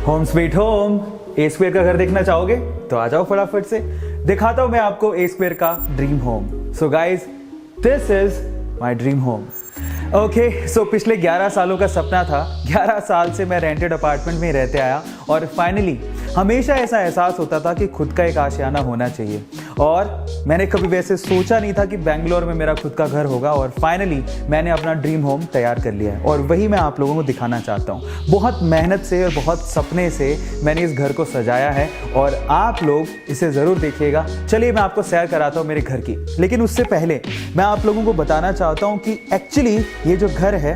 Home sweet home. A square का घर देखना चाहोगे तो आ जाओ फटाफट से, दिखाता हूं मैं आपको ए स्क्वायर का dream home. So guys, this is my dream home. Okay, so पिछले 11 सालों का सपना था। 11 साल से मैं रेंटेड अपार्टमेंट में रहते आया और फाइनली हमेशा ऐसा एहसास होता था कि खुद का एक आशियाना होना चाहिए। और मैंने कभी वैसे सोचा नहीं था कि बेंगलोर में मेरा खुद का घर होगा, और फाइनली मैंने अपना ड्रीम होम तैयार कर लिया है और वही मैं आप लोगों को दिखाना चाहता हूँ। बहुत मेहनत से और बहुत सपने से मैंने इस घर को सजाया है और आप लोग इसे ज़रूर देखिएगा। चलिए मैं आपको सैर कराता हूँ मेरे घर की, लेकिन उससे पहले मैं आप लोगों को बताना चाहता हूँ कि एक्चुअली ये जो घर है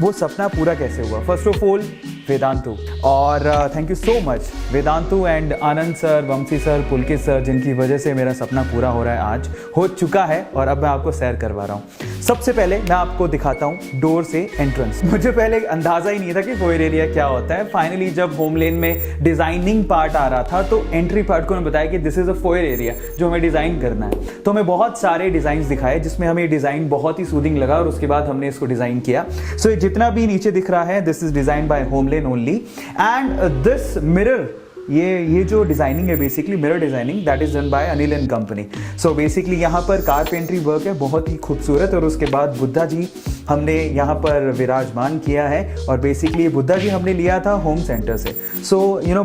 वो सपना पूरा कैसे हुआ। फर्स्ट ऑफ ऑल वेदांतु, और thank you so much Vedantu and Anand sir, Vanshi sir, Pulkit sir, जिनकी वजह से मेरा सपना पूरा हो रहा है, आज हो चुका है और अब मैं आपको सैर करवा रहा हूँ। सबसे पहले मैं आपको दिखाता हूँ डोर से एंट्रेंस। मुझे पहले अंदाज़ा ही नहीं था कि फोयर एरिया क्या होता है। फाइनली जब होम लेन में डिज़ाइनिंग पार्ट आ रहा था तो एंट्री पार्ट को उन्होंने बताया कि this is a foyer area जो हमें डिज़ाइन करना है। तो हमें बहुत सारे डिज़ाइन दिखाए जिसमें हमें डिज़ाइन बहुत ही सूदिंग लगा और उसके बाद हमने इसको डिज़ाइन किया। सो जितना भी नीचे दिख रहा है this is design by HomeLane only, and this mirror, ये जो डिज़ाइनिंग है basically mirror designing, that is done by Anil and company. So basically यहाँ पर कारपेंट्री वर्क है बहुत ही खूबसूरत, और उसके बाद बुद्धा जी हमने यहाँ पर विराजमान किया है, और बेसिकली ये बुद्धा जी हमने लिया था होम सेंटर से। सो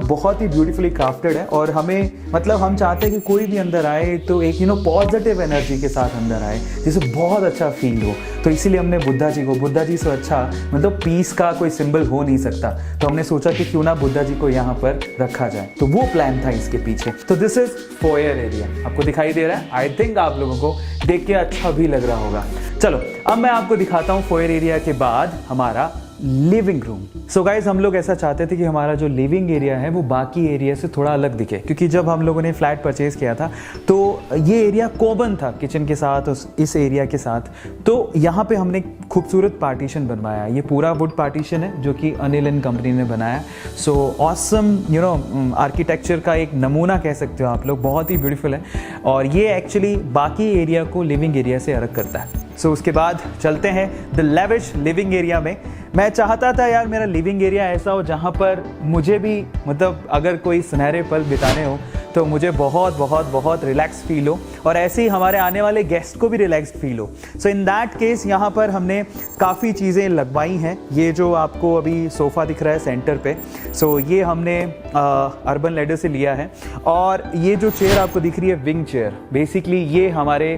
बहुत ही ब्यूटीफुली क्राफ्टेड है, और हमें मतलब हम चाहते हैं कि कोई भी अंदर आए तो एक पॉजिटिव एनर्जी के साथ अंदर आए, जिसे बहुत अच्छा फील हो। तो इसीलिए हमने बुद्धा जी से अच्छा मतलब पीस का कोई सिंबल हो नहीं सकता, तो हमने सोचा कि क्यों ना बुद्धा जी को यहाँ पर रखा जाए। तो वो प्लान था इसके पीछे। तो दिस इज फोयर एरिया, आपको दिखाई दे रहा है। आई थिंक आप लोगों को देख के अच्छा भी लग रहा होगा। चलो अब मैं आपको दिखाता हूँ फोयर एरिया के बाद हमारा लिविंग रूम। सो गाइज, हम लोग ऐसा चाहते थे कि हमारा जो लिविंग एरिया है वो बाकी एरिया से थोड़ा अलग दिखे, क्योंकि जब हम लोगों ने फ्लैट परचेज किया था तो ये एरिया कॉमन था किचन के साथ, इस एरिया के साथ। तो यहाँ पे हमने खूबसूरत पार्टीशन बनवाया। ये पूरा वुड पार्टीशन है जो कि अनिल एंड कंपनी ने बनाया। सो ऑसम आर्किटेक्चर का एक नमूना कह सकते हो आप लोग, बहुत ही ब्यूटीफुल है, और ये एक्चुअली बाकी एरिया को लिविंग एरिया से अलग करता है। सो उसके बाद चलते हैं द लेविश लिविंग एरिया में। मैं चाहता था यार मेरा लिविंग एरिया ऐसा हो जहाँ पर मुझे भी मतलब अगर कोई सुनहरे पल बिताने हो तो मुझे बहुत बहुत बहुत रिलैक्स फील हो, और ऐसे ही हमारे आने वाले गेस्ट को भी रिलैक्स फील हो। सो इन दैट केस यहाँ पर हमने काफ़ी चीज़ें लगवाई हैं। ये जो आपको अभी सोफ़ा दिख रहा है सेंटर पे, सो ये हमने अर्बन लैडर से लिया है। और ये जो चेयर आपको दिख रही है विंग चेयर, बेसिकली ये हमारे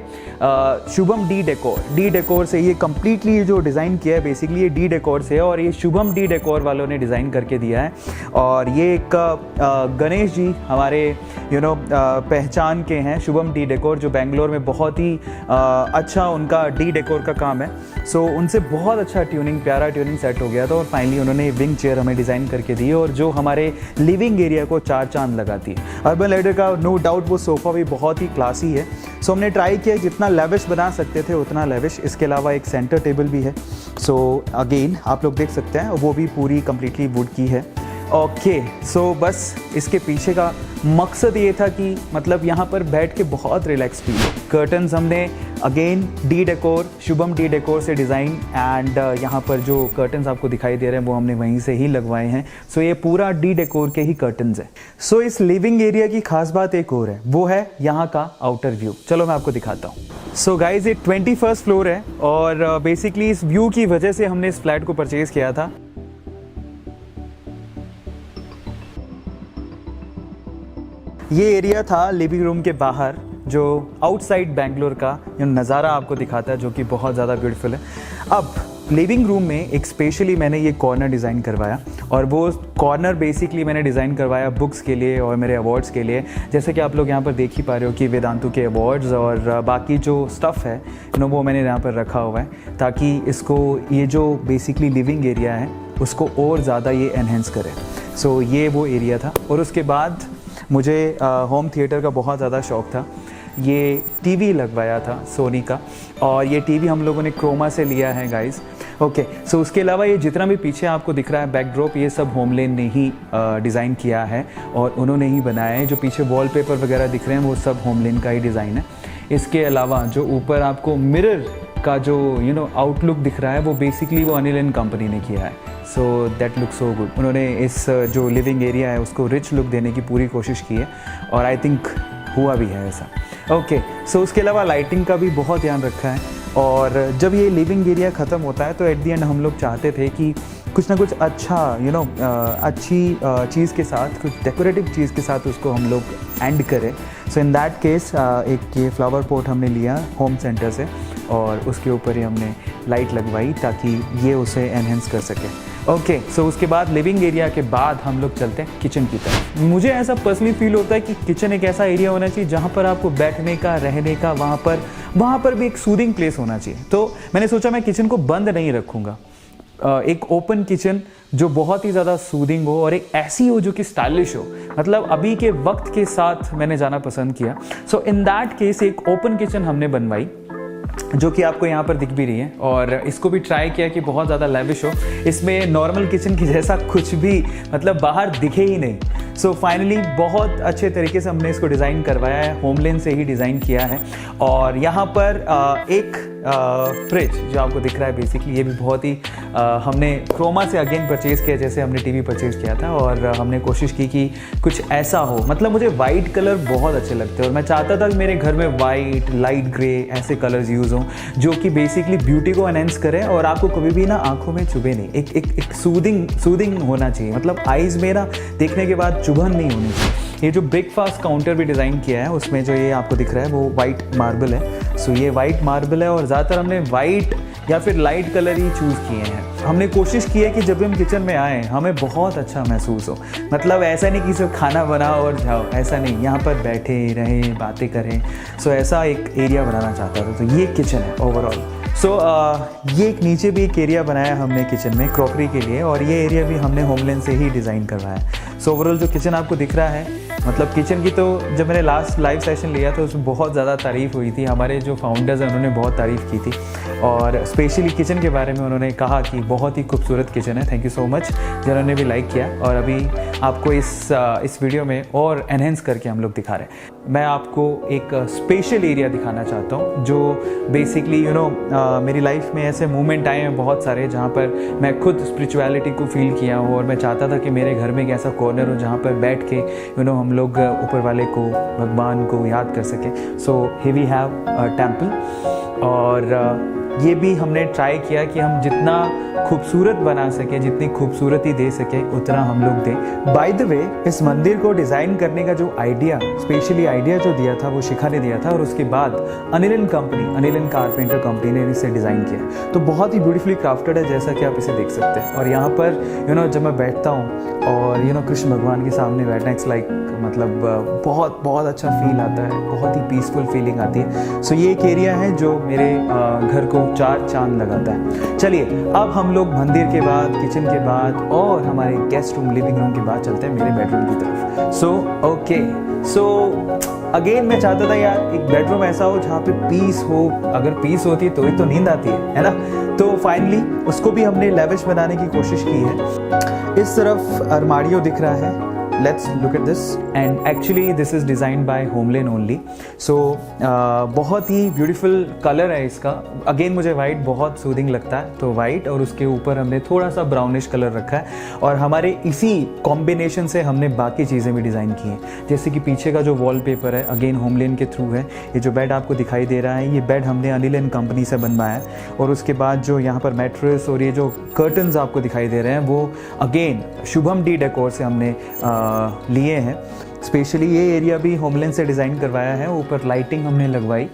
शुभम डी डेकोर से ये कम्प्लीटली जो डिज़ाइन किया है बेसिकली ये डी डेकोर से है, और ये शुभम डी डेकोर वालों ने डिज़ाइन करके दिया है। और ये एक गणेश जी हमारे पहचान के हैं, शुभम डी डेकोर, जो बेंगलोर में बहुत ही अच्छा उनका डी डेकोर का काम है। सो उनसे बहुत अच्छा प्यारा ट्यूनिंग सेट हो गया था, और फाइनली उन्होंने विंग चेयर हमें डिज़ाइन करके दी, और जो हमारे लिविंग एरिया को 4 चांद लगाती है। अर्बन लैडर का नो डाउट वो सोफ़ा भी बहुत ही क्लासी है। सो हमने ट्राई किया जितना लेविश बना सकते थे उतना लेविश। इसके अलावा एक सेंटर टेबल भी है। सो अगेन आप लोग देख सकते हैं वो भी पूरी कम्प्लीटली वुड की है। ओके, सो बस इसके पीछे का मकसद ये था कि मतलब यहाँ पर बैठ के बहुत रिलैक्स फील हो। कर्टन्स हमने again D decor, Shubham D decor से डिज़ाइन, एंड यहाँ पर जो कर्टन्स आपको दिखाई दे रहे हैं वो हमने वहीं से ही लगवाए हैं। सो ये पूरा डी डेकोर के ही कर्टन्स है। सो इस लिविंग एरिया की खास बात एक और है, वो है यहाँ का आउटर व्यू। चलो मैं आपको दिखाता हूँ। सो गाइज, ये 21st फ्लोर है, और बेसिकली इस व्यू की वजह से हमने इस फ्लैट को परचेज़ किया था। ये एरिया था लिविंग रूम के बाहर, जो आउटसाइड बेंगलोर का नज़ारा आपको दिखाता है, जो कि बहुत ज़्यादा ब्यूटीफुल है। अब लिविंग रूम में एक स्पेशली मैंने ये कॉर्नर डिज़ाइन करवाया, और वो कॉर्नर बेसिकली मैंने डिज़ाइन करवाया बुक्स के लिए और मेरे अवार्ड्स के लिए। जैसे कि आप लोग यहाँ पर देख ही पा रहे हो कि वेदांतु के अवार्ड्स और बाकी जो स्टफ़ है वो मैंने यहाँ पर रखा हुआ है, ताकि इसको ये जो बेसिकली लिविंग एरिया है उसको और ज़्यादा ये एनहेंस करे। सो ये वो एरिया था। और उसके बाद मुझे होम थिएटर का बहुत ज़्यादा शौक़ था। ये टीवी लगवाया था सोनी का, और ये टीवी हम लोगों ने क्रोमा से लिया है गाइस। ओके, सो उसके अलावा ये जितना भी पीछे आपको दिख रहा है बैकड्रॉप, ये सब होमलेन ने ही डिज़ाइन किया है और उन्होंने ही बनाया है। जो पीछे वॉलपेपर वगैरह दिख रहे हैं वो सब होमलेन का ही डिज़ाइन है। इसके अलावा जो ऊपर आपको मिरर का जो आउटलुक दिख रहा है वो बेसिकली वो अनिल एंड कंपनी ने किया है। So that look so good. उन्होंने इस जो लिविंग एरिया है उसको रिच लुक देने की पूरी कोशिश की है और आई थिंक हुआ भी है ऐसा। ओके, सो उसके अलावा लाइटिंग का भी बहुत ध्यान रखा है। और जब ये लिविंग एरिया ख़त्म होता है तो एट दी एंड हम लोग चाहते थे कि कुछ ना कुछ अच्छा अच्छी चीज़ के साथ, कुछ डेकोरेटिव चीज़ के साथ उसको हम लोग एंड करें। सो इन दैट केस एक ये फ्लावर पॉट हमने लिया होम सेंटर से और उसके ऊपर ही हमने लाइट लगवाई ताकि ये उसे एनहेंस कर सके। ओके, सो उसके बाद लिविंग एरिया के बाद हम लोग चलते हैं किचन की तरफ। मुझे ऐसा पर्सनली फील होता है कि किचन एक ऐसा एरिया होना चाहिए जहाँ पर आपको बैठने का, रहने का, वहाँ पर भी एक सूदिंग प्लेस होना चाहिए। तो मैंने सोचा मैं किचन को बंद नहीं रखूँगा, एक ओपन किचन जो बहुत ही ज़्यादा सूदिंग हो और एक ऐसी हो जो कि स्टाइलिश हो, मतलब अभी के वक्त के साथ मैंने जाना पसंद किया। सो इन दैट केस एक ओपन किचन हमने बनवाई जो कि आपको यहाँ पर दिख भी रही है और इसको भी ट्राई किया कि बहुत ज़्यादा लेविश हो। इसमें नॉर्मल किचन की जैसा कुछ भी मतलब बाहर दिखे ही नहीं। सो फाइनली बहुत अच्छे तरीके से हमने इसको डिज़ाइन करवाया है, होमलेन से ही डिज़ाइन किया है। और यहाँ पर एक फ्रिज जो आपको दिख रहा है बेसिकली ये भी बहुत ही हमने क्रोमा से अगेन परचेज़ किया जैसे हमने टीवी परचेज़ किया था और हमने कोशिश की कि कुछ ऐसा हो। मतलब मुझे वाइट कलर बहुत अच्छे लगते हैं और मैं चाहता था कि मेरे घर में वाइट, लाइट ग्रे ऐसे कलर्स यूज़ हों जो कि बेसिकली ब्यूटी को एनहेंस करें और आपको कभी भी ना आंखों में चुभे नहीं। एक सूदिंग होना चाहिए, मतलब आइज़ में ना देखने के बाद चुभन नहीं होनी चाहिए। ये जो ब्रेकफास्ट काउंटर भी डिज़ाइन किया है उसमें जो ये आपको दिख रहा है वो वाइट मार्बल है। सो ये वाइट मार्बल है और ज़्यादातर हमने वाइट या फिर लाइट कलर ही चूज़ किए हैं। हमने कोशिश की है कि जब हम किचन में आएँ हमें बहुत अच्छा महसूस हो। मतलब ऐसा नहीं कि सिर्फ खाना बनाओ और जाओ, ऐसा नहीं, यहाँ पर बैठे रहें, बातें करें। सो ऐसा एक एरिया बनाना चाहता था। तो ये किचन है ओवरऑल। सो ये एक नीचे भी एक एरिया बनाया हमने किचन में क्रॉकरी के लिए और ये एरिया भी हमने होमलेन से ही डिज़ाइन करवाया है। सो ओवरऑल जो किचन आपको दिख रहा है, मतलब किचन की तो जब मैंने लास्ट लाइव सेशन लिया था उसमें बहुत ज़्यादा तारीफ़ हुई थी। हमारे जो फाउंडर्स हैं उन्होंने बहुत तारीफ़ की थी और स्पेशली किचन के बारे में उन्होंने कहा कि बहुत ही खूबसूरत किचन है। थैंक यू सो मच जिन्होंने भी लाइक किया। और अभी आपको इस वीडियो में और एनहेंस करके हम लोग दिखा रहे हैं। मैं आपको एक स्पेशल एरिया दिखाना चाहता हूँ जो बेसिकली मेरी लाइफ में ऐसे मोमेंट आए हैं बहुत सारे जहाँ पर मैं खुद स्पिरिचुअलिटी को फील किया हूँ और मैं चाहता था कि मेरे घर में एक ऐसा कॉर्नर हो जहाँ पर बैठ के हम लोग ऊपर वाले को, भगवान को याद कर सकें। So here we have a temple और ये भी हमने ट्राई किया कि हम जितना खूबसूरत बना सके, जितनी खूबसूरती दे सके उतना हम लोग दें। बाय द वे इस मंदिर को डिज़ाइन करने का जो आइडिया, स्पेशली आइडिया जो दिया था वो शिखा ने दिया था और उसके बाद अनिल एंड कारपेंटर कंपनी ने इसे डिज़ाइन किया। तो बहुत ही ब्यूटीफुली क्राफ्टेड है जैसा कि आप इसे देख सकते हैं। और यहाँ पर जब मैं बैठता हूँ और कृष्ण भगवान के सामने बैठना, इट्स लाइक मतलब बहुत अच्छा फील आता है, बहुत ही पीसफुल फीलिंग आती है। सो ये एक एरिया है जो मेरे घर को 4 चांद लगाता है। चलिए अब हम लोग मंदिर के बाद, किचन के बाद और हमारे गेस्ट रूम, लिविंग रूम के बाद चलते हैं मेरे बेडरूम की तरफ। सो अगेन मैं चाहता था यार एक बेडरूम ऐसा हो जहाँ पे पीस हो। अगर पीस होती तो ही तो नींद आती है ना। तो फाइनली उसको भी हमने लेविश बनाने की कोशिश की है। इस तरफ अरमारियो दिख रहा है। Let's look at this and actually this is designed by Homeland only. So बहुत ही ब्यूटीफुल कलर है इसका। अगेन मुझे वाइट बहुत सूदिंग लगता है तो वाइट और उसके ऊपर हमने थोड़ा सा ब्राउनिश कलर रखा है और हमारे इसी कॉम्बिनेशन से हमने बाकी चीज़ें भी डिज़ाइन की हैं। जैसे कि पीछे का जो वॉलपेपर है अगेन होमलेन के थ्रू है। ये जो बेड आपको दिखाई दे रहा है ये बेड हमने अनिल एंड कंपनी से बनवाया है और उसके बाद जो यहाँ पर मैट्रेस और ये जो कर्टन्स आपको दिखाई दे रहे हैं वो अगेन शुभम डी डेकोर से हमने लिए हैं। स्पेशली ये एरिया भी होमलेन से डिज़ाइन करवाया है। ऊपर लाइटिंग हमने लगवाई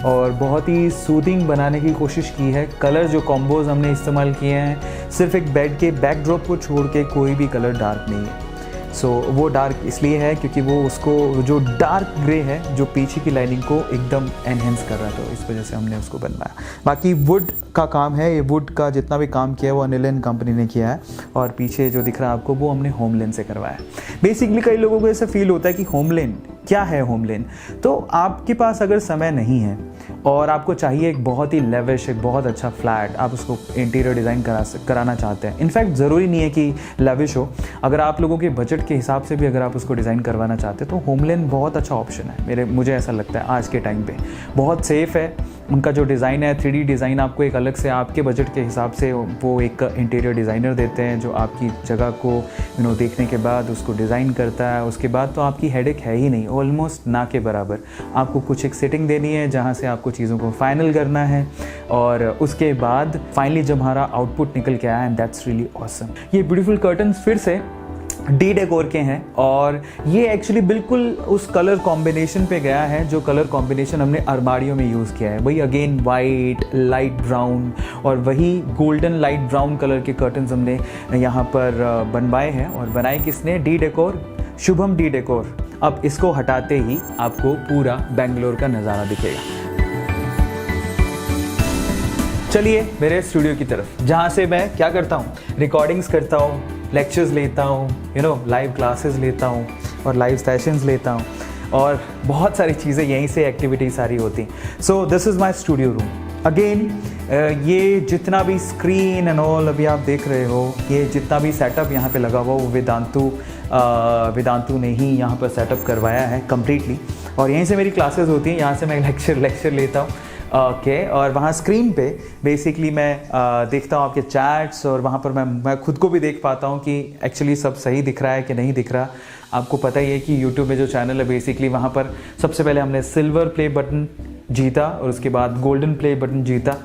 और बहुत ही सूदिंग बनाने की कोशिश की है। कलर जो कॉम्बोज हमने इस्तेमाल किए हैं, सिर्फ एक बेड के बैकड्रॉप को छोड़ के कोई भी कलर डार्क नहीं है। सो वो डार्क इसलिए है क्योंकि वो उसको जो डार्क ग्रे है जो पीछे की लाइनिंग को एकदम एनहेंस कर रहा था, तो इस वजह से हमने उसको बनवाया। बाकी वुड का काम है, ये वुड का जितना भी काम किया है वो अनिल एंड कंपनी ने किया है और पीछे जो दिख रहा है आपको वो हमने होमलेन से करवाया है। बेसिकली कई लोगों को ऐसा फील होता है कि होमलेन क्या है। होमलेन तो आपके पास अगर समय नहीं है और आपको चाहिए एक बहुत ही लेविश, एक बहुत अच्छा फ्लैट, आप उसको इंटीरियर डिज़ाइन कराना चाहते हैं। इनफैक्ट ज़रूरी नहीं है कि लेविश हो, अगर आप लोगों के बजट के हिसाब से भी अगर आप उसको डिज़ाइन करवाना चाहते हैं तो होमलेन बहुत अच्छा ऑप्शन है। मुझे ऐसा लगता है आज के टाइम पे बहुत सेफ़ है उनका जो डिज़ाइन है 3D डिज़ाइन आपको एक अलग से आपके बजट के हिसाब से वो एक इंटीरियर डिज़ाइनर देते हैं जो आपकी जगह को देखने के बाद उसको डिज़ाइन करता है। उसके बाद तो आपकी हेडेक है ही नहीं, ऑलमोस्ट ना के बराबर। आपको कुछ एक सेटिंग देनी है जहाँ से आपको चीज़ों को फाइनल करना है, और उसके बाद फाइनली जब हमारा आउटपुट निकल के आया, एंड दैट्स रियली ऑसम। ये ब्यूटीफुल कर्टन्स फिर से डी डेकोर के हैं, और ये एक्चुअली बिल्कुल उस कलर कॉम्बिनेशन पे गया है जो कलर कॉम्बिनेशन हमने अलमारियों में यूज़ किया है। वही अगेन वाइट, लाइट ब्राउन और वही गोल्डन लाइट ब्राउन कलर के कर्टन्स हमने यहाँ पर बनवाए हैं। और बनाए किसने? D decor, Shubham D decor. अब इसको हटाते ही आपको पूरा बेंगलोर का नज़ारा दिखेगा। चलिए मेरे स्टूडियो की तरफ, जहाँ से मैं क्या करता हूँ, रिकॉर्डिंग्स करता हूँ, लेक्चर्स लेता हूँ, लाइव क्लासेस लेता हूँ और लाइव सेशंस लेता हूँ, और बहुत सारी चीज़ें यहीं से एक्टिविटीज सारी होती हैं। सो this is my studio room. Again ये जितना भी स्क्रीन एंड ऑल अभी आप देख रहे हो, ये जितना भी सेटअप यहाँ पे लगा हुआ वो वेदांतु ने ही यहाँ पर सेटअप करवाया है कम्प्लीटली। और यहीं से मेरी क्लासेस होती हैं, यहाँ से मैं लेक्चर लेता हूँ। ओके, और वहाँ स्क्रीन पे बेसिकली मैं देखता हूँ आपके चैट्स, और वहाँ पर मैं खुद को भी देख पाता हूँ कि एक्चुअली सब सही दिख रहा है कि नहीं दिख रहा। आपको पता ही है कि यूट्यूब में जो चैनल है बेसिकली वहाँ पर सबसे पहले हमने सिल्वर प्ले बटन जीता और उसके बाद गोल्डन प्ले बटन जीता।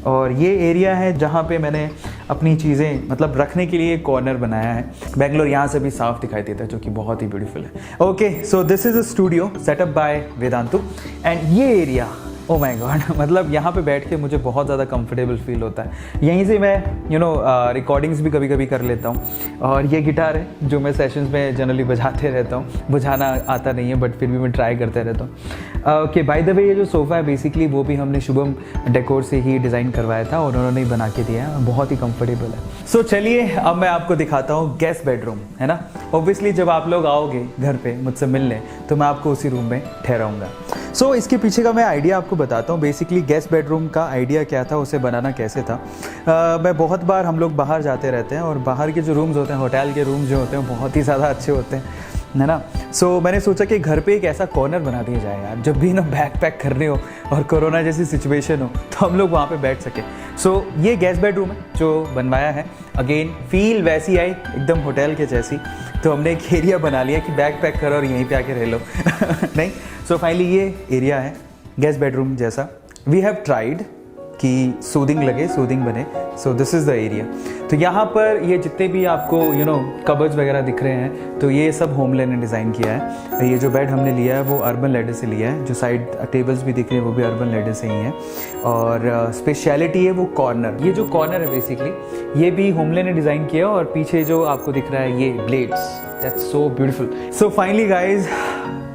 और ये एरिया है जहाँ पे मैंने अपनी चीज़ें मतलब रखने के लिए कॉर्नर बनाया है। बेंगलोर यहाँ से भी साफ दिखाई देता है, जो कि बहुत ही ब्यूटीफुल है। Okay, so this is a studio setup by Vedantu, and ये एरिया, ओ माय गॉड, मतलब यहाँ पे बैठ के मुझे बहुत ज़्यादा कंफर्टेबल फील होता है। यहीं से मैं रिकॉर्डिंग्स भी कभी कभी कर लेता हूँ। और ये गिटार है जो मैं सेशंस में जनरली बजाते रहता हूँ, बुझाना आता नहीं है बट फिर भी मैं ट्राई करते रहता हूँ। ओके, बाय द वे ये जो सोफ़ा है बेसिकली वो भी हमने शुभम डेकोर से ही डिज़ाइन करवाया था और उन्होंने ही बना के दिया है, बहुत ही कंफर्टेबल है। सो चलिए अब मैं आपको दिखाता हूँ गेस्ट बेडरूम, है ना। ऑब्वियसली जब आप लोग आओगे घर पे मुझसे मिलने तो मैं आपको उसी रूम में ठहराऊँगा। सो इसके पीछे का मैं आइडिया आपको बताता हूँ। बेसिकली गेस्ट बेडरूम का आइडिया क्या था, उसे बनाना कैसे था। मैं बहुत बार हम लोग बाहर जाते रहते हैं और बाहर के जो रूम्स होते हैं, होटल के रूम्स जो होते हैं बहुत ही ज़्यादा अच्छे होते हैं, है ना। सो मैंने सोचा कि घर पे एक ऐसा कॉर्नर बना दिया जाए यार, जब भी ना बैग पैक करने हो और कोरोना जैसी सिचुएशन हो तो हम लोग वहाँ पे बैठ सकें। सो ये गेस्ट बेडरूम है जो बनवाया है। अगेन फील वैसी आई एकदम होटल के जैसी, तो हमने एक एरिया बना लिया कि बैग पैक करो और यहीं पे आके रह लो नहीं। सो फाइनली ये एरिया है गेस्ट बेडरूम जैसा। वी हैव ट्राइड कि सूदिंग लगे, सूदिंग बने। सो दिस इज़ द एरिया। तो यहाँ पर ये जितने भी आपको कबर्ड्स वगैरह दिख रहे हैं, तो ये सब होमले ने डिज़ाइन किया है। ये जो बेड हमने लिया है वो अर्बन लैडर से लिया है, जो साइड टेबल्स भी दिख रहे हैं वो भी अर्बन लैडर से ही हैं। और स्पेशलिटी है वो कॉर्नर, ये जो कॉर्नर है बेसिकली ये भी होमले ने डिज़ाइन किया। और पीछे जो आपको दिख रहा है ये blades, that's so beautiful. So finally guys,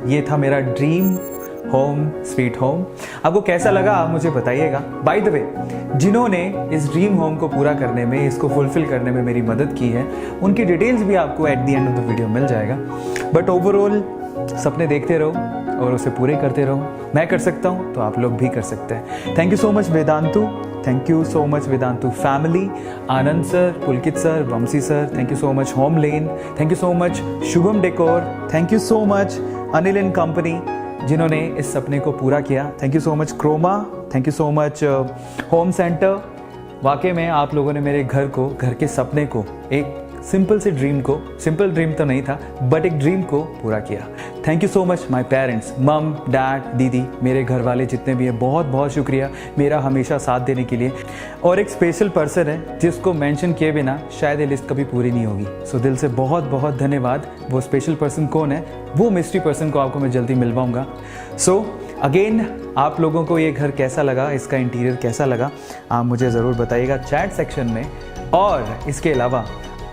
ये था मेरा ड्रीम होम स्वीट होम। आपको कैसा लगा आप मुझे बताइएगा। बाय द वे, जिन्होंने इस ड्रीम होम को पूरा करने में, इसको फुलफिल करने में मेरी मदद की है, उनकी डिटेल्स भी आपको at the end of the video मिल जाएगा। बट ओवरऑल सपने देखते रहो और उसे पूरे करते रहो। मैं कर सकता हूँ तो आप लोग भी कर सकते हैं। Thank you so much Vedantu, thank you so much Vedantu family, Anand sir, Pulkit sir, Vanshi sir, thank you so much home lane, thank you so much Shubham decor, thank you so much Anil and company जिन्होंने इस सपने को पूरा किया। Thank you so much Croma, thank you so much home centre. वाकई में आप लोगों ने मेरे घर को, घर के सपने को, एक सिंपल से ड्रीम को, सिंपल ड्रीम तो नहीं था बट एक ड्रीम को पूरा किया। Thank you so much my parents, मम, डैड, दीदी, मेरे घर वाले जितने भी हैं, बहुत बहुत शुक्रिया मेरा हमेशा साथ देने के लिए। और एक स्पेशल पर्सन है जिसको मेंशन किए बिना शायद ये लिस्ट कभी पूरी नहीं होगी। सो दिल से बहुत बहुत धन्यवाद। वो स्पेशल पर्सन कौन है, वो मिस्ट्री पर्सन को आपको मैं जल्दी मिलवाऊंगा। सो अगेन, आप लोगों को ये घर कैसा लगा, इसका इंटीरियर कैसा लगा, आप मुझे ज़रूर बताइएगा चैट सेक्शन में। और इसके अलावा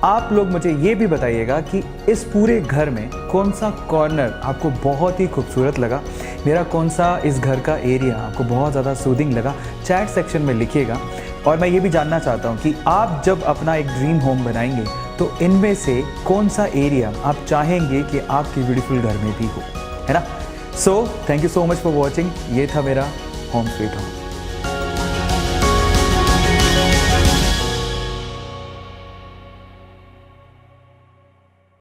आप लोग मुझे ये भी बताइएगा कि इस पूरे घर में कौन सा कॉर्नर आपको बहुत ही खूबसूरत लगा, मेरा कौन सा इस घर का एरिया आपको बहुत ज़्यादा सूदिंग लगा। चैट सेक्शन में लिखिएगा। और मैं ये भी जानना चाहता हूँ कि आप जब अपना एक ड्रीम होम बनाएंगे तो इनमें से कौन सा एरिया आप चाहेंगे कि आपके ब्यूटीफुल घर में भी हो, है ना। So thank you so much for watching. ये था मेरा होम स्वीट होम।